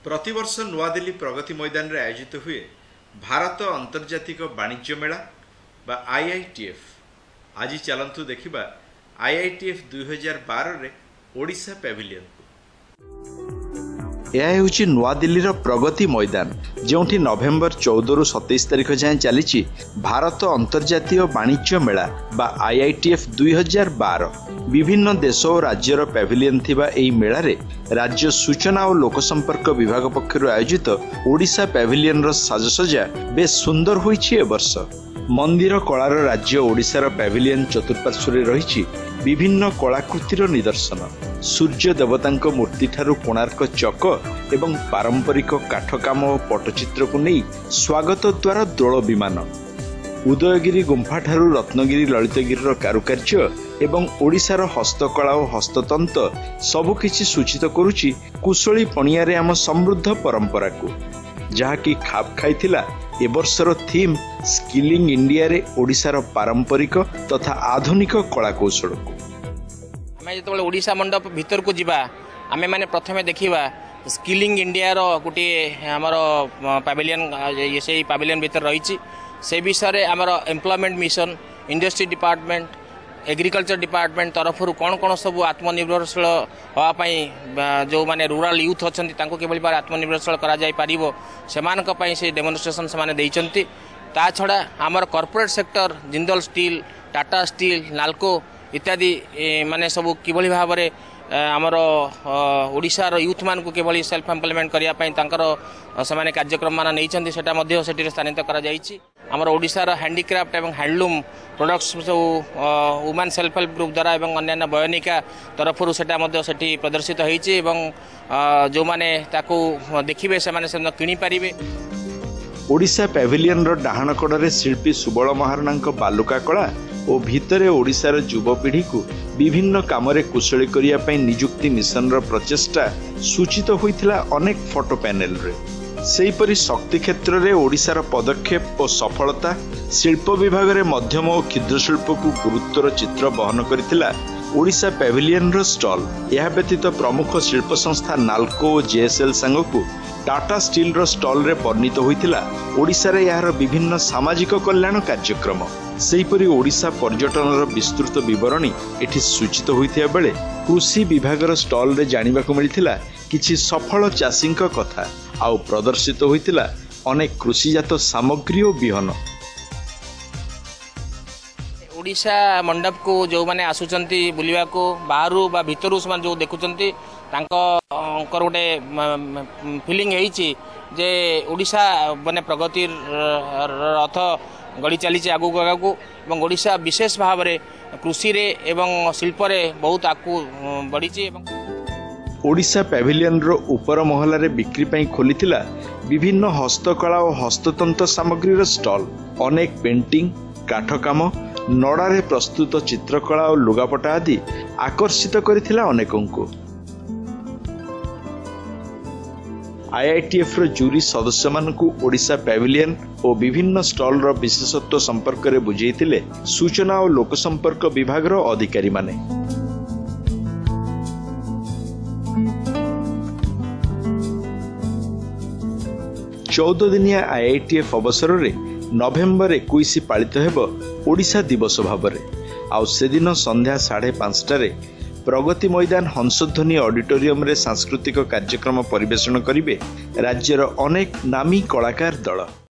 प्रतिवर्ष नुआदिल्ली प्रगति मैदान रे आयोजित हुए भारत अंतर्जातिक वाणिज्य मेला बा IITF। आज चलतु देखिबा IITF 2012 रे ओडिशा पैविलियन को। यह होची नुआदिल्ली प्रगति मैदान जोठी नवेम्बर 14 रु 27 तारिख जाए चली भारत अंतर्जातीय वाणिज्य मेला बा IITF 2012। विभिन्न देश और राज्यर पैविलियन थिबा एही मेला रे राज्य सूचना और लोकसंपर्क विभाग पक्षर आयोजित ओडिशा पैविलियन रो साजसज्जा बेस सुंदर होईछि। ए वर्ष मंदिर कलार राज्य ओडिशार पैविलियन चतुर्पार्श्व रही विभिन्न कलाकृतिर निदर्शन। सूर्य देवतांक मूर्ति ठारू कोणार्क चक एवं पारंपरिक काठ काम और पटचित्र को नहीं स्वागत द्वार दोल विमान, उदयगिरी गुंफा ठारू रत्नगिरी ललितगिरी कारुकार्य एवं ओडिशार हस्तकला और हस्ततंत्र सबकिछि सूचित करुछि कुशली पणियारे आम समृद्ध परंपरा को, जहाँकि खाप खाइथिला ए वर्षर थीम स्किलिंग इंडिया रे ओडिशार पारंपरिक तथा आधुनिक कला कौशल को। आमे जो ओडिशा मंडप भीतर को जीवा आमे माने प्रथमे देखिबा स्किलिंग इंडिया रो गुटी हमर पैविलियन ये से पैविलियन भीतर रही से विषय रे हमर employment mission, industry department, agriculture department तरफ कौन कौन सब आत्मनिर्भरशील होवाई जो माने रूरल यूथ अच्छा किभली भाव आत्मनिर्भरशील करा जाय पारिबो सेमानक पई से डेमोन्स्ट्रेशन से देइचंती। ता छड़ा हमर corporate sector Jindal steel, Tata steel, NALCO इत्यादि माने सब किभली भाव रे आमर ओडिशार यूथ मान को किभली सेल्फ एम्प्लॉयमेंट करिया पई तांकर सेमाने कार्यक्रम मान नैचंती सेटा मध्ये सेठी स्थानित करा जायछि। आमर ओडिशार हैंडीक्राफ्ट एवं हैंडलूम प्रोडक्ट्स सब वुमेन सेल्फ हेल्प ग्रुप द्वारा एवं अन्य बयनिका तरफ सेटा मध्ये सेठी प्रदर्शित होईछि एवं जो माने ताकू देखिबे से माने से किनि पारिबे। ओडिशा पैविलियन रो डाहाण कड़े शिल्पी सुबल महारणांक बालुका कला और भितरे ओडिशार युवपीढ़ी को विभिन्न कामरे कुशली करिया पई नियुक्ति मिशन रो प्रचेष्टा सूचित होइथिला अनेक फोटो पैनल रे। सेहीपरि शक्ति क्षेत्र रे ओडिशार पदक्षेप और सफलता शिल्प विभाग रे मध्यम और क्षुद्र शिल्प को गुरुत्वर चित्र बहन करथिला ओडिशा पैविलियन रो स्टॉल। यह व्यतीत प्रमुख शिल्प संस्था नाल्को और JSL संघ को टाटा स्टील रो स्टॉल रे वर्णित होइथिला ओडिशा रे यार विभिन्न सामाजिक कल्याण कार्यक्रम। सेहीपरि ओडिशा पर्यटन रो विस्तृत विवरणी एठी सूचित होइथिया बेले कृषि विभाग रो स्टॉल रे जानिबा को मिलिथिला किछि सफल चाषींक कथा आउ प्रदर्शित होइथिला अनेक कृषिजात सामग्री और बिहन। ओडिशा मंडप को जो माने आसुचंती बुलिवा को बाहरु बा भितरु समान जो देखुचंती तांकर गोटे फीलिंग है जे ओडिशा माने प्रगति रथ गड़ी चली आगू आगू एवं ओडिशा विशेष भाव में कृषि रे एवं शिल्प रे बहुत आगू बढ़ी। ओडिशा पैविलियन रो ऊपर महला रे बिक्री पई खोलिथिला विभिन्न हस्तकला और हस्ततंत्र सामग्री रो स्टॉल। अनेक पेंटिंग, काठ काम, नड़ारे प्रस्तुत चित्रकला और लुगापटा आदि आकर्षित करथिला अनेकों को। IITF रो जूरी सदस्य मानकु ओडिशा पैविलियन और विभिन्न स्टॉल रो विशेषत्व संपर्क रे बुझेइथिले सूचना और लोकसंपर्क विभाग रो अधिकारी माने। 14 दिनिया IITF अवसर रे नवेम्बर 21 पालित हेबो ओडिशा दिवस भाबरे। आउ से दिन संध्या 5:30 रे प्रगति मैदान हंसध्वनि ऑडिटोरियम रे सांस्कृतिक कार्यक्रम परिवेषण करिवे राज्यर अनेक नामी कलाकार दल।